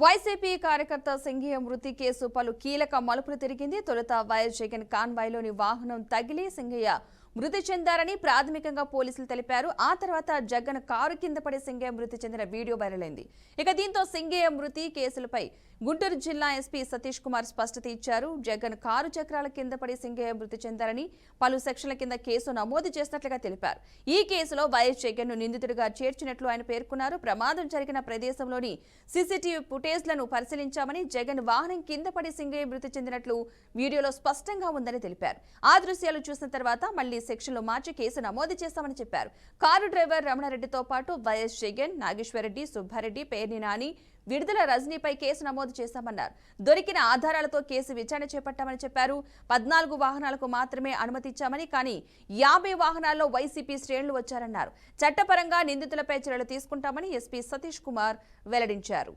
YCP కార్యకర్త సింఘయ్య మృతి case పలు కీలక మలుపులు తిరిగింది. తొలుత వైఎస్ జగన్ కాన్వాయ్లోని వాహనం తగిలి సింఘయ్య మృతి చెందారని ప్రాథమికంగా పోలీసులు తెలిపారు. ఆ తర్వాత జగన్ కారు కింద పడి సింఘయ్య మృతి చెందిన వీడియో వైరల్ అయింది. ఇక దీంతో సింఘయ్య మృతి కేసులపై గుంటూరు జిల్లా ఎస్పీ సతీష్ కుమార్ స్పష్టత ఇచ్చారు. జగన్ కారు చక్రాల కింద పడి సింఘయ్య మృతి చెందారని పలు సెక్షన్ల కింద కేసు నమోదు చేసినట్లుగా తెలిపారు. ఈ కేసులో వైఎస్ జగన్ ను నిందితుడిగా చేర్చినట్లు ఆయన పేర్కొన్నారు. ప్రమాదం జరిగిన ప్రదేశంలోని సీసీటీవీ ఫుటేజ్లను పరిశీలించామని, జగన్ వాహనం కింద పడి సింఘయ్య మృతి చెందినట్లు వీడియోలో స్పష్టంగా ఉందని తెలిపారు. ఆ దృశ్యాలు చూసిన తర్వాత మళ్లీ సెక్షన్లు మార్చి కేసు నమోదు చేస్తామని చెప్పారు. కారు డ్రైవర్ రమణారెడ్డితో పాటు వైఎస్ జగన్, నాగేశ్వరరెడ్డి, సుబ్బారెడ్డి, పేర్ని నాని, విడుదల రజనీపై కేసు నమోదు చేశామన్నారు. దొరికిన ఆధారాలతో కేసు విచారణ చేపట్టామని చెప్పారు. 14 వాహనాలకు మాత్రమే అనుమతి ఇచ్చామని, కానీ 50 వాహనాల్లో వైసీపీ శ్రేణులు వచ్చారన్నారు. చట్టపరంగా నిందితులపై చర్యలు తీసుకుంటామని ఎస్పీ సతీష్ కుమార్ వెల్లడించారు.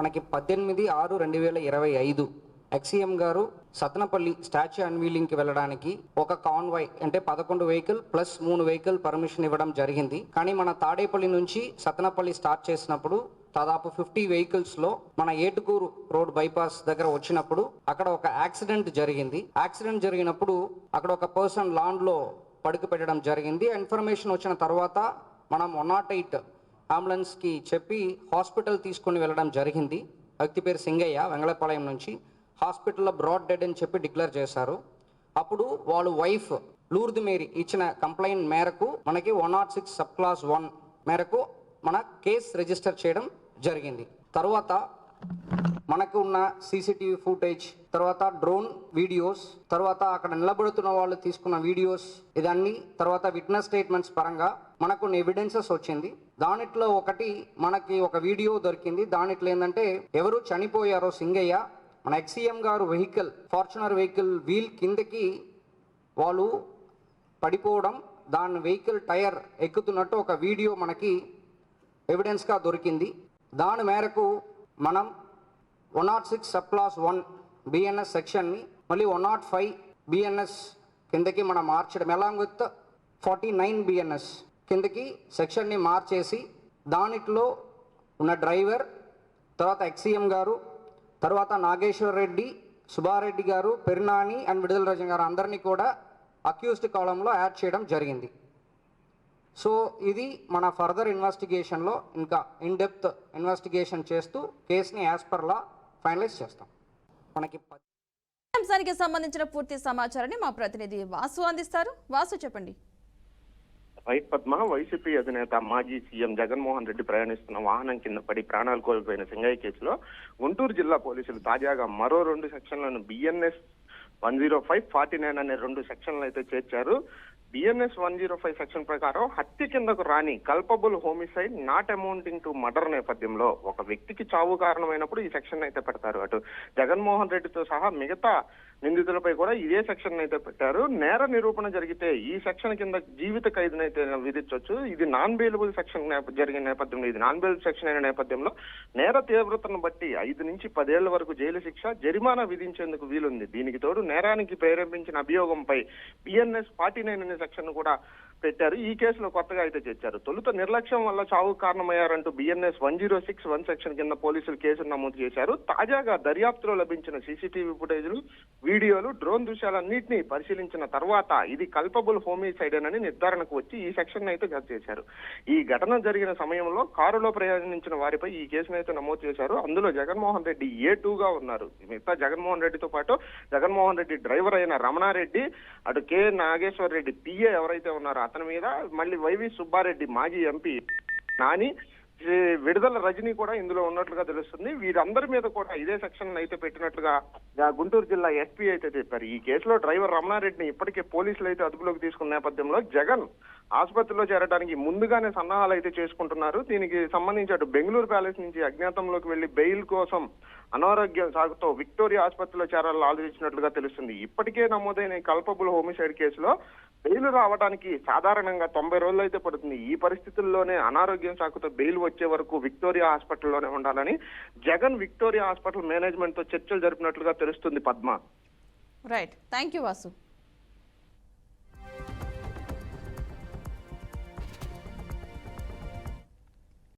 మనకి 18/6/2025 ఎక్సీఎం గారు సతనపల్లి స్టాచ్యూ అన్వీలింగ్కి వెళ్ళడానికి ఒక కాన్వాయ్ అంటే 11 వెహికల్ ప్లస్ 3 వెహికల్ పర్మిషన్ ఇవ్వడం జరిగింది. కానీ మన తాడేపల్లి నుంచి సతనపల్లి స్టార్ట్ చేసినప్పుడు దాదాపు 50 వెహికల్స్లో మన ఏటుకూరు రోడ్ బైపాస్ దగ్గర వచ్చినప్పుడు అక్కడ ఒక యాక్సిడెంట్ జరిగింది. యాక్సిడెంట్ జరిగినప్పుడు అక్కడ ఒక పర్సన్ లాన్లో పడుకు పెట్టడం జరిగింది. ఇన్ఫర్మేషన్ వచ్చిన తర్వాత మనం 108 అంబులెన్స్కి చెప్పి హాస్పిటల్ తీసుకుని వెళ్ళడం జరిగింది. వ్యక్తి పేరు సింగయ్య, వెంగళపాలెం నుంచి. హాస్పిటల్లో బ్రాడ్ డెడ్ అని చెప్పి డిక్లేర్ చేశారు. అప్పుడు వాళ్ళ వైఫ్ లూర్ది మేరీ ఇచ్చిన కంప్లైంట్ మేరకు మనకి 106 సబ్ క్లాస్ 1 మేరకు మన కేసు రిజిస్టర్ చేయడం జరిగింది. తర్వాత మనకు ఉన్న సీసీటీవీ ఫుటేజ్, తర్వాత డ్రోన్ వీడియోస్, తర్వాత అక్కడ నిలబడుతున్న వాళ్ళు తీసుకున్న వీడియోస్, ఇదన్నీ తర్వాత విట్నెస్ స్టేట్మెంట్స్ పరంగా మనకు ఎవిడెన్సెస్ వచ్చింది. దానిట్లో ఒకటి మనకి ఒక వీడియో దొరికింది. దానిట్లో ఏంటంటే ఎవరు చనిపోయారో సింగయ్య, మన ఎక్సీఎం గారు వెహికల్ ఫార్చునర్ వెహికల్ వీల్ కిందకి వాళ్ళు పడిపోవడం, దాని వెహికల్ టైర్ ఎక్కుతున్నట్టు ఒక వీడియో మనకి ఎవిడెన్స్గా దొరికింది. దాని మేరకు మనం 106 సబ్ క్లాస్ 1 బిఎన్ఎస్ సెక్షన్ని మళ్ళీ 105 బిఎన్ఎస్ కిందకి మనం మార్చడం, అలాంగ్ విత్ 49 బిఎన్ఎస్ కిందకి సెక్షన్ని మార్చేసి దానిట్లో ఉన్న డ్రైవర్, తర్వాత ఎక్సీఎం గారు, తర్వాత నాగేశ్వర్ రెడ్డి, సుబ్బారెడ్డి గారు, పెర్నాని అండ్ విడుదల రజన్ గారు అందరినీ కూడా అక్యూజ్డ్ కాలంలో యాడ్ చేయడం జరిగింది. సో ఇది మన ఫర్దర్ ఇన్వెస్టిగేషన్లో ఇంకా ఇన్ డెప్త్ ఇన్వెస్టిగేషన్ చేస్తూ కేసుని యాజ్ పర్ లా ఫైనలైజ్ చేస్తాం. మనకి అంశానికి సంబంధించిన పూర్తి సమాచారాన్ని మా ప్రతినిధి వాసు అందిస్తారు. వాసు, చెప్పండి. రైట్ పద్మ, వైసీపీ అధినేత మాజీ సీఎం జగన్మోహన్ రెడ్డి ప్రయాణిస్తున్న వాహనం కింద పడి ప్రాణాలు కోల్పోయిన సింగయ్య కేసులో గుంటూరు జిల్లా పోలీసులు తాజాగా మరో 2 సెక్షన్లను బిఎన్ఎస్ 105, 49 అనే 2 సెక్షన్లు అయితే చేర్చారు. బిఎన్ఎస్ 105 సెక్షన్ ప్రకారం హత్య కిందకు రాని culpable homicide not amounting to murder నేపథ్యంలో ఒక వ్యక్తికి చావు కారణమైనప్పుడు ఈ సెక్షన్ అయితే పెడతారు. అటు జగన్మోహన్ రెడ్డితో సహా మిగతా నిందితులపై కూడా ఇదే సెక్షన్ అయితే పెట్టారు. నేర నిరూపణ జరిగితే ఈ సెక్షన్ కింద జీవిత ఖైదునైతే విధించవచ్చు. ఇది నాన్ బెయిలబుల్ సెక్షన్ జరిగిన నేపథ్యంలో, ఇది నాన్ బెయిలబుల్ సెక్షన్ అయిన నేపథ్యంలో నేర తీవ్రతను బట్టి 5 నుంచి 10 ఏళ్ల వరకు జైలు శిక్ష, జరిమానా విధించేందుకు వీలుంది. దీనికి తోడు నేరానికి ప్రేరేపించిన అభియోగంపై బిఎన్ఎస్ 49 అనే సెక్షన్ కూడా పెట్టారు. ఈ కేసులో కొత్తగా అయితే చేర్చారు. తొలుత నిర్లక్ష్యం వల్ల చావు కారణమయ్యారంటూ బిఎన్ఎస్ 106 సెక్షన్ కింద పోలీసులు కేసును నమోదు చేశారు. తాజాగా దర్యాప్తులో లభించిన సీసీటీవీ ఫుటేజ్లు, వీడియోలు, డ్రోన్ దృశ్యాలన్నింటినీ పరిశీలించిన తర్వాత ఇది కల్పబుల్ హోమిసైడ్ అని నిర్ధారణకు వచ్చి ఈ సెక్షన్ అయితే జత చేశారు. ఈ ఘటన జరిగిన సమయంలో కారులో ప్రయాణించిన వారిపై ఈ కేసును అయితే నమోదు చేశారు. అందులో జగన్మోహన్ రెడ్డి A2గా ఉన్నారు. మిగతా జగన్మోహన్ రెడ్డితో పాటు జగన్మోహన్ రెడ్డి డ్రైవర్ అయిన రమణారెడ్డి, అటు కె నాగేశ్వర్ రెడ్డి PA ఎవరైతే ఉన్నారో అతని మీద, మళ్ళీ వైవి సుబ్బారెడ్డి మాజీ ఎంపీ నాని, విడుదల రజనీ కూడా ఇందులో ఉన్నట్లుగా తెలుస్తుంది. వీరందరి మీద కూడా ఇదే సెక్షన్ అయితే పెట్టినట్లుగా గుంటూరు జిల్లా ఎస్పీ అయితే చెప్పారు. ఈ కేసులో డ్రైవర్ రమణారెడ్డిని ఇప్పటికే పోలీసులు అయితే అదుపులోకి తీసుకున్న నేపథ్యంలో జగన్ ఆసుపత్రిలో చేరడానికి ముందుగానే సన్నాహాలు అయితే చేసుకుంటున్నారు. దీనికి సంబంధించి అటు బెంగళూరు ప్యాలెస్ నుంచి అజ్ఞాతంలోకి వెళ్లి బెయిల్ కోసం అనారోగ్యం సాగుతో విక్టోరియా ఆసుపత్రిలో చేరాలని ఆలోచించినట్లుగా తెలుస్తుంది. ఇప్పటికే నమోదైన కల్పబుల్ హోమిసైడ్ కేసులో బెయిల్ రావడానికి సాధారణంగా 90 రోజులు అయితే పడుతుంది. ఈ పరిస్థితుల్లోనే అనారోగ్యం సాకుతో బెయిల్ వచ్చే వరకు విక్టోరియా హాస్పిటల్లోనే ఉండాలని జగన్ విక్టోరియా హాస్పిటల్ మేనేజ్మెంట్ తో చర్చలు జరిపినట్లుగా తెలుస్తుంది. Padma. Right, thank you Vasu.